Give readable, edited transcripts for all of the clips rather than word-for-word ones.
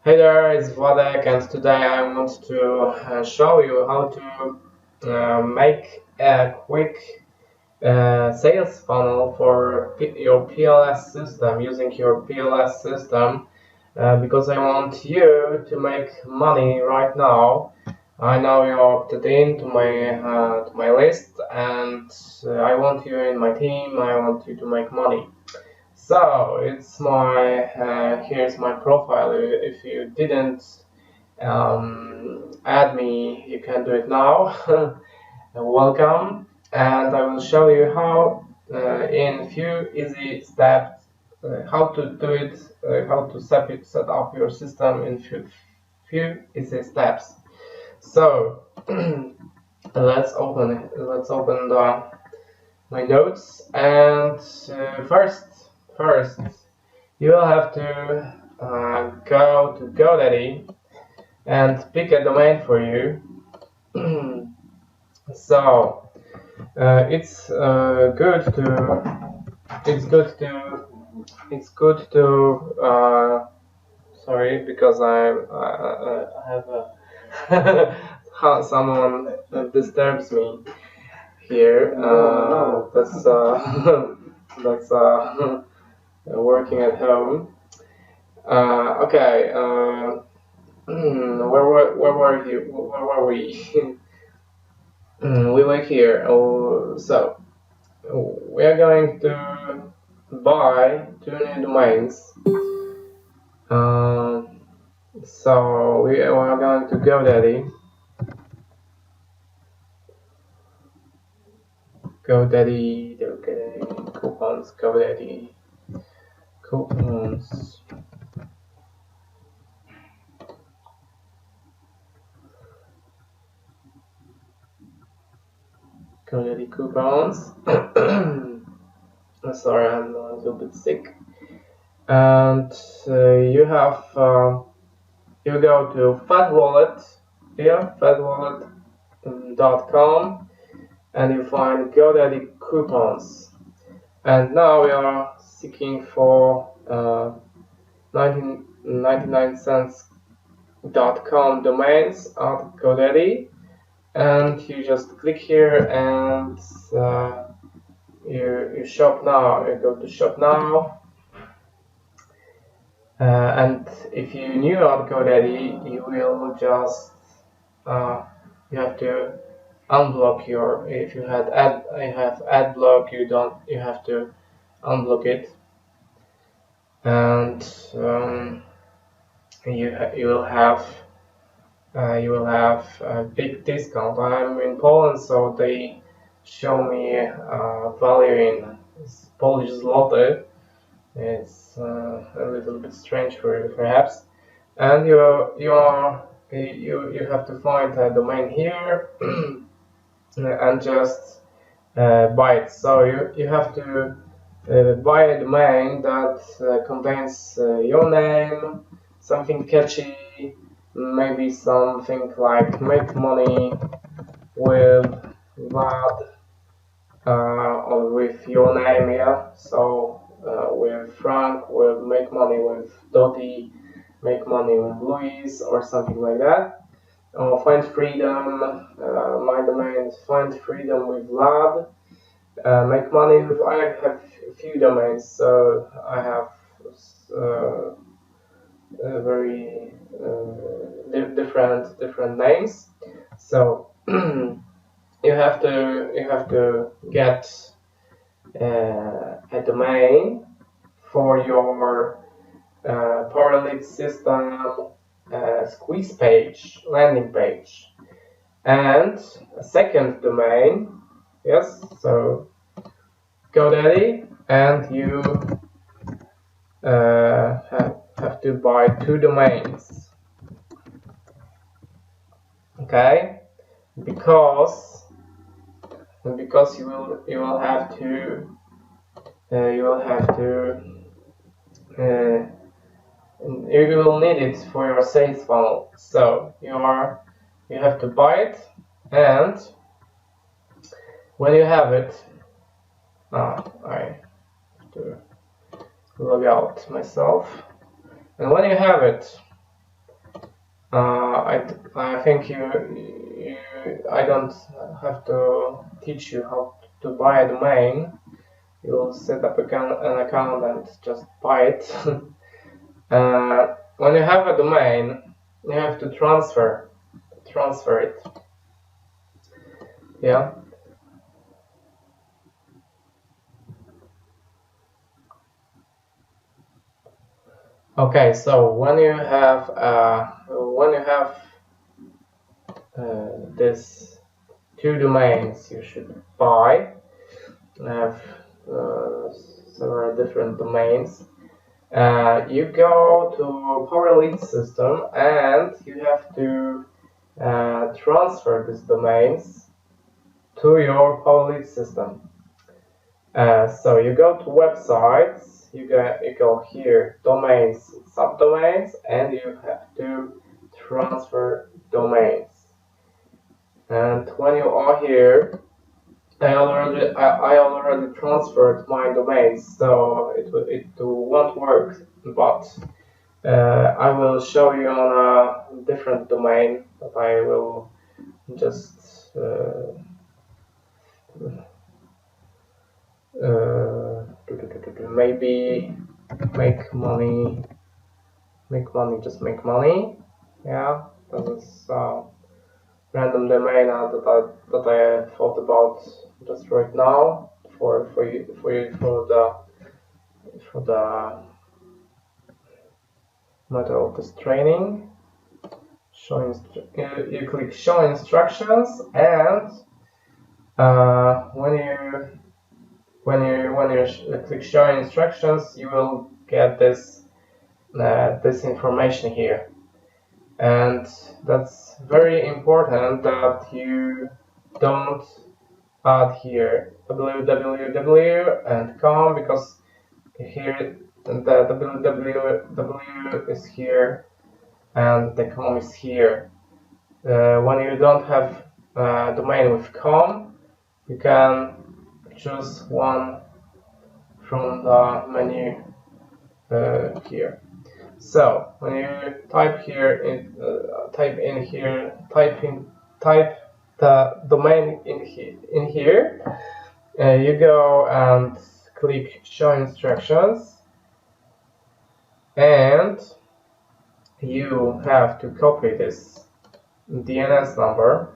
Hey there, it's Vladek, and today I want to show you how to make a quick sales funnel for your PLS system using your PLS system because I want you to make money right now. I know you're opted in to my list, and I want you in my team. I want you to make money. So it's my here's my profile. If you didn't add me, you can do it now. Welcome, and I will show you how in few easy steps how to do it, how to set up your system in few easy steps. So let's open my notes, and first you will have to go to GoDaddy and pick a domain for you. So it's good to it's good to sorry, because I have someone disturbs me here. That's working at home. Okay. Where were we? We were here. Oh, so we are going to buy two new domains. Um, so we are going to GoDaddy, okay, coupons, GoDaddy, coupons. GoDaddy coupons. Sorry, I'm a little bit sick. And you have you go to Fat Wallet here, fatwallet.com, and you find GoDaddy coupons. And now we are seeking for 99cents.com domains at GoDaddy, and you just click here and you shop now. You go to shop now. And if you knew about GoDaddy, you will just you have to unblock your. If you have ad block, you have to unblock it, and you will have a big discount. I'm in Poland, so they show me value in Polish zloty. It's a little bit strange for you, perhaps. And you have to find a domain here and just buy it. So you have to buy a domain that contains your name, something catchy, maybe something like make money with that or with your name, yeah. So with Frank, will make money with Dottie, make money with Luis, or something like that. Or find freedom. My domain is find freedom with Vlad. Make money with. I have a few domains, so I have very different names. So you have to get a domain for your Power Lead system squeeze page, landing page, and a second domain. Yes, so GoDaddy, and you have to buy two domains. Okay, because you will have to you will need it for your sales funnel. So you have to buy it, and when you have it, I have to log out myself. And when you have it, I think I don't have to teach you how to buy a domain. You'll set up an account and just buy it. When you have a domain, you have to transfer it. Yeah. Okay. So when you have this two domains, you should buy. I have several different domains. You go to Power Lead system and you have to transfer these domains to your Power Lead system. So you go to websites, you go here, domains, subdomains, and you have to transfer domains. And when you are here, I already transferred my domains, so it won't work. But I will show you on a different domain that I will just maybe make money, just make money. Yeah, that is random domain that I thought about just right now for the matter of this training. You click show instructions, and when you click show instructions, you will get this information here, and that's very important that you don't add here www and com, because here the www is here and the com is here. When you don't have a domain with com, you can choose one from the menu here. So when you type the domain in here, you go and click show instructions, and you have to copy this DNS number.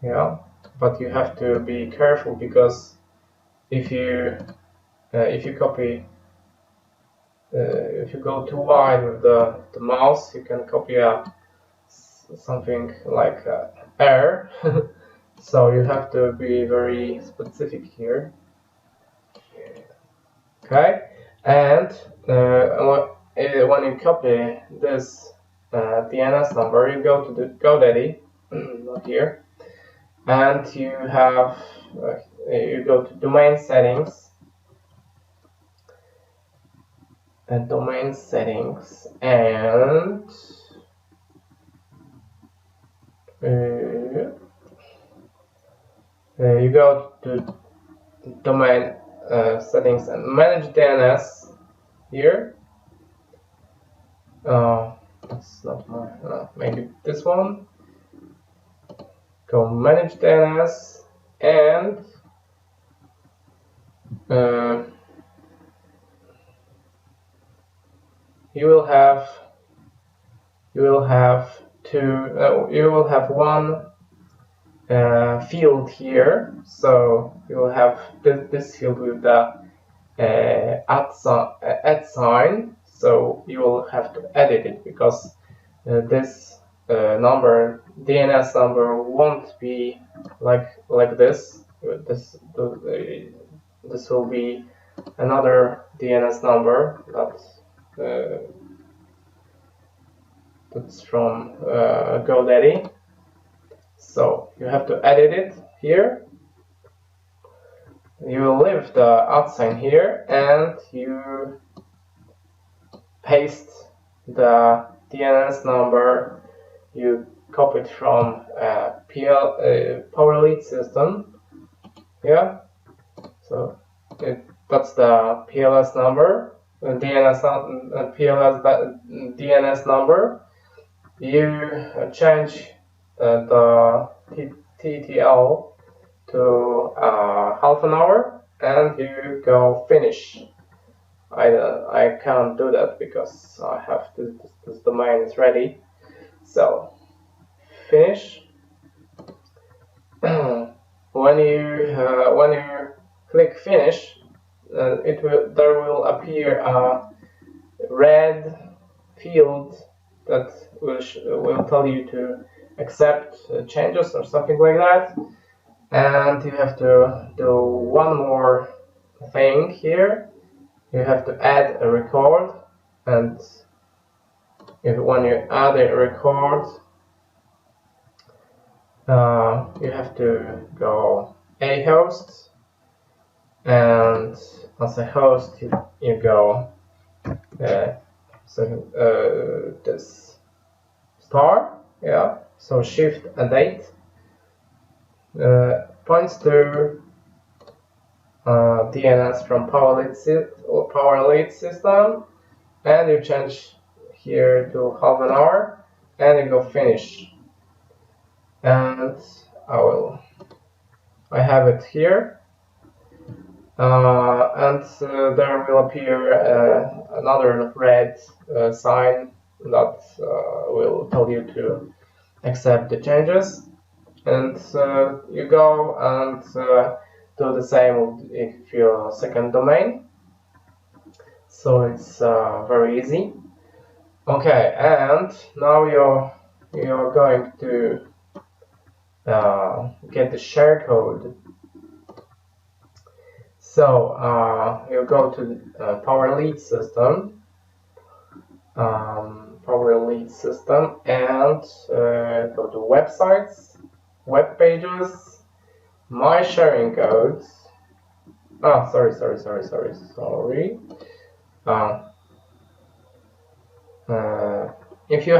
Yeah, but you have to be careful, because if you copy if you go too wide with the mouse, you can copy something like error. So you have to be very specific here. Okay, and when you copy this DNS number, you go to the GoDaddy, not here, and you go to domain settings, and you go to domain settings and manage DNS here. That's not my maybe this one. Go manage DNS, and you will have one field here. So you will have this field with the @ sign. So you will have to edit it, because this DNS number won't be like this. This will be another DNS number that's from GoDaddy. So you have to edit it here. You will leave the @ sign here, and you paste the DNS number you copied from Power Lead system. Yeah, so that's the PLS number, DNS number. you change the TTL to half an hour and you go finish. I can't do that because I have to, this domain is ready. So finish. when you click finish, there will appear a red field that will tell you to accept changes or something like that. And you have to do one more thing here. You have to add a record, and when you add a record, you have to go a host, and as a host you go this star, yeah. So shift a date points to DNS from power lead system, and you change here to half an hour, and you go finish. And I have it here, and there will appear another red sign that will tell you to accept the changes, and you go and do the same if your second domain. So it's very easy. Okay, and now you're going to get the share code. So you go to Power Lead System, and go to Websites, Web Pages, My Sharing Codes. Oh, sorry. If you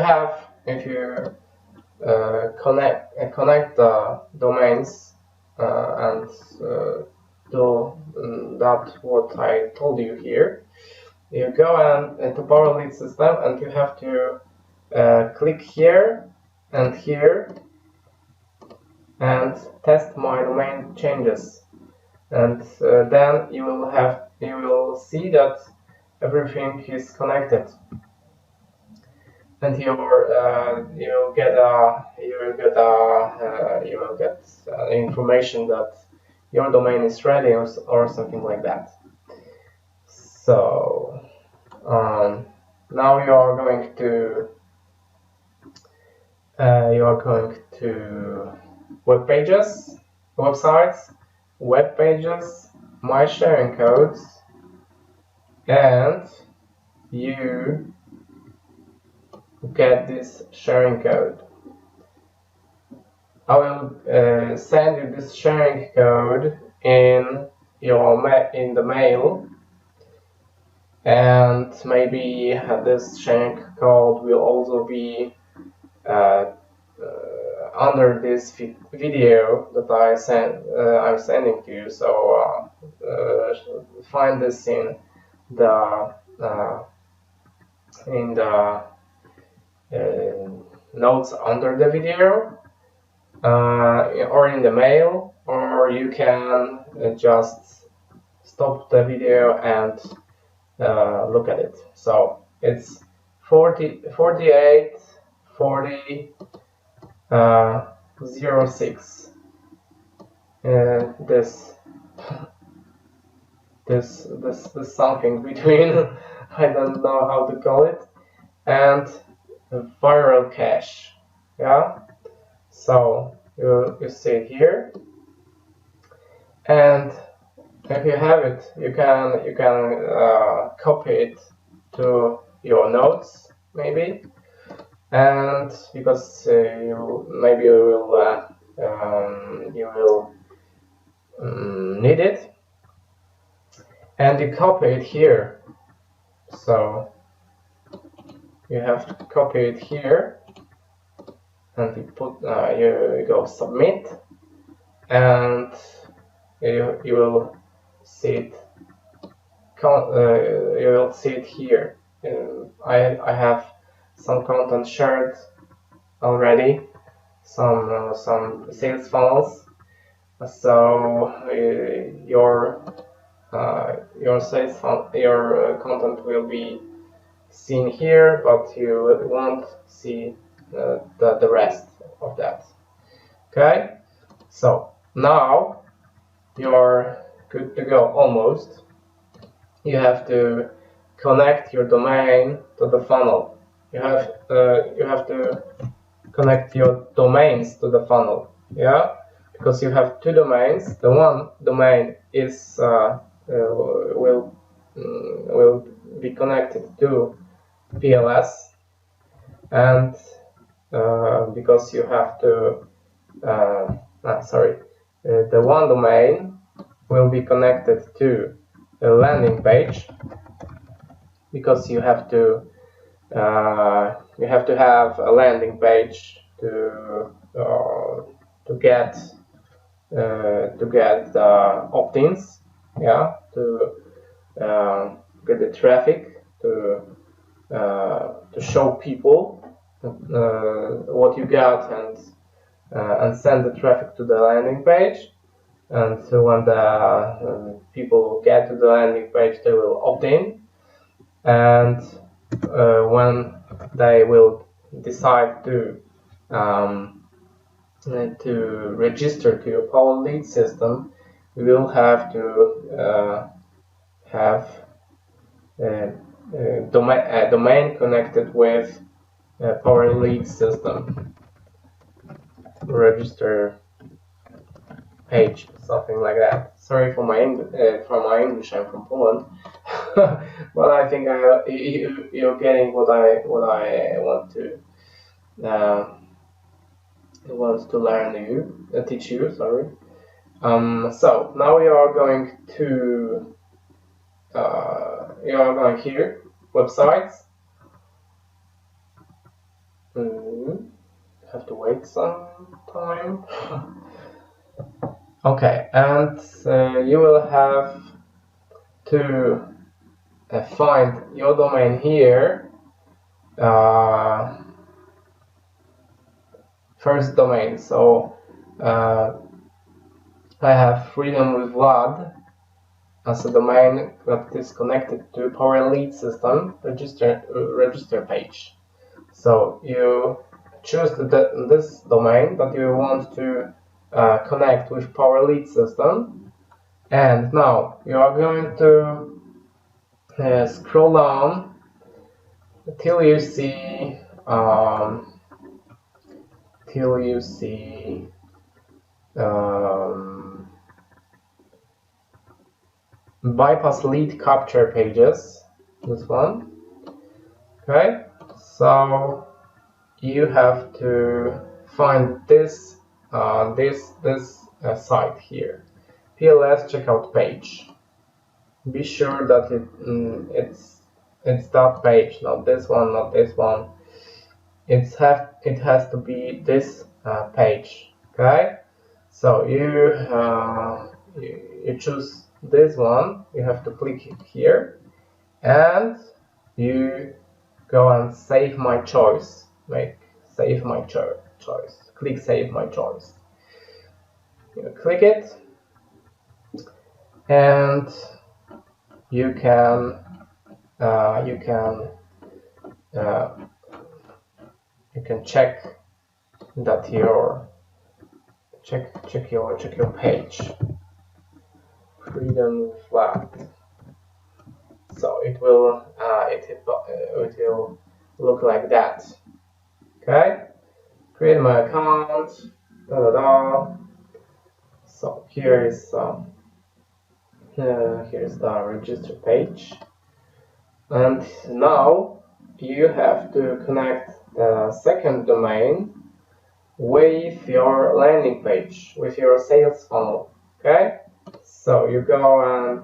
connect the domains and do that what I told you here, you go into Power Lead System and you have to click here and here and test my domain changes, and then you will see that everything is connected, and you will get information that your domain is ready or something like that. So now you are going to web pages, websites, web pages, my sharing codes, and you get this sharing code. I will send you this sharing code in the mail, and maybe this sharing code will also be under this video that I'm sending to you. So find this in the notes under the video, or in the mail, or you can just stop the video and look at it. So it's 48 40 06. This something between I don't know how to call it, and viral cache. Yeah, so you see it here, and if you have it, you can copy it to your notes maybe, and because you will need it, and you copy it here. So you have to copy it here, and you put you go submit, and you will see it. You will see it here. I have some content shared already some sales funnels. So your sales content will be seen here, but you won't see the rest of that. Okay, so now you're good to go almost. You have to connect your domain to the funnel. You have to connect your domains to the funnel. Yeah, because you have two domains. The one domain is will be connected to PLS, and because you have to the one domain will be connected to a landing page, because you have to have a landing page to get opt-ins, yeah, to get the traffic, to show people what you got, and send the traffic to the landing page. And so when the people get to the landing page, they will opt in, and when they will decide to register to your Power Lead system, you will have to have a domain connected with a Power Lead system register page, something like that. Sorry for my English. I'm from Poland, but I think you're getting what I want to learn you, teach you. Sorry. So now we are going to here, websites. Have to wait some time. Okay, and you will have to find your domain here. First domain. So I have Freedom with Vlad as a domain that is connected to Power Lead system register page. So you choose this domain that you want to connect with Power Lead system, and now you are going to scroll down till you see bypass lead capture pages. This one. Okay, so you have to find this site here, PLS checkout page. Be sure that it's that page, not this one, not this one. It has to be this page. Okay, so you choose this one. You have to click here, and you go and save my choice. Save my choice. Click save my choice. You click it, and you can check that check your page. Freedom Flat. So it will look like that. Okay, create my account. So here's the register page, and now you have to connect the second domain with your landing page, with your sales funnel. Okay, so you go and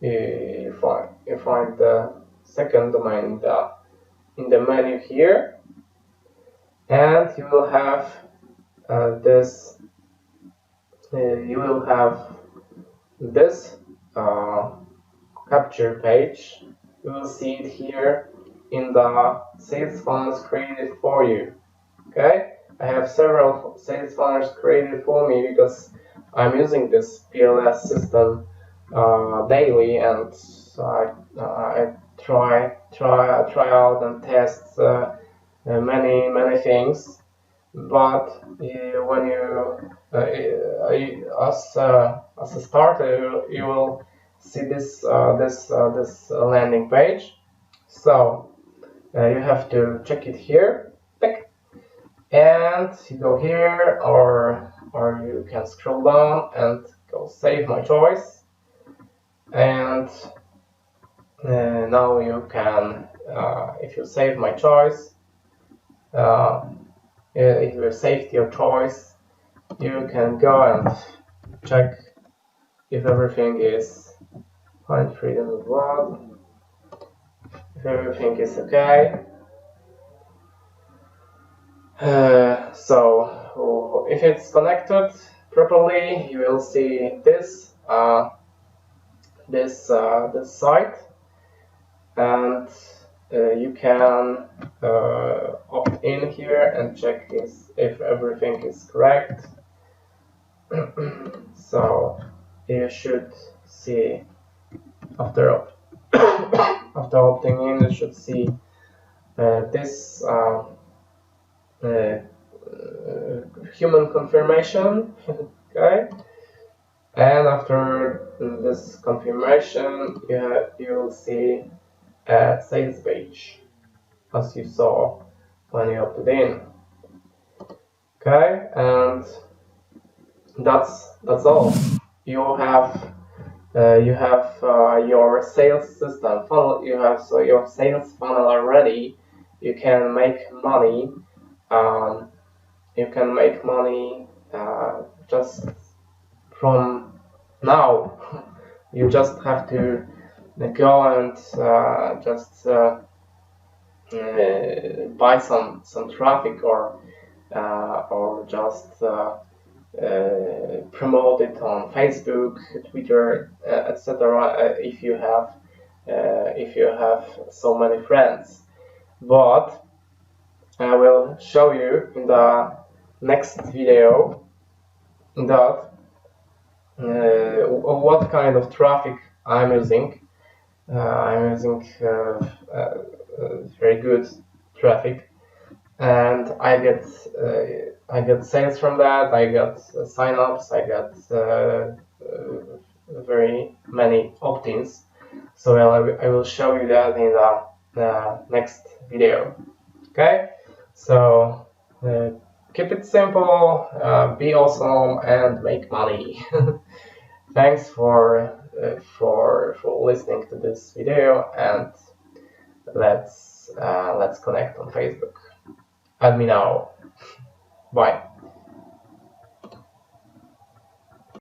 you find the second domain in the menu here, and you will have this capture page. You will see it here in the sales funnels created for you. Okay, I have several sales funnels created for me because I'm using this PLS system daily, and I try out and test many things. But when you as a starter, you will see this landing page. So you have to check it here, and you go here, or you can scroll down and go save my choice. And now you can, if you save my choice, if you saved your choice, you can go and check if everything is find freedom of what, if everything is okay. So if it's connected properly, you will see this this site, and you can opt in here and check if everything is correct. So you should see after opting in, you should see this human confirmation. Okay, and after this confirmation, you will see a sales page, as you saw when you opted in. Okay, and that's all. You have your sales system funnel. You have your sales funnel already. You can make money. You can make money just from now. You just have to go and just buy some traffic, or just promote it on Facebook, Twitter, etc. If you have so many friends. But I will show you in the next video that what kind of traffic I'm using. I'm using very good traffic, and I get sales from that. I got sign-ups. I got very many opt-ins. So I will show you that in the next video. Okay, so keep it simple, be awesome, and make money. Thanks for listening to this video, and let's connect on Facebook. Add me now. Bye.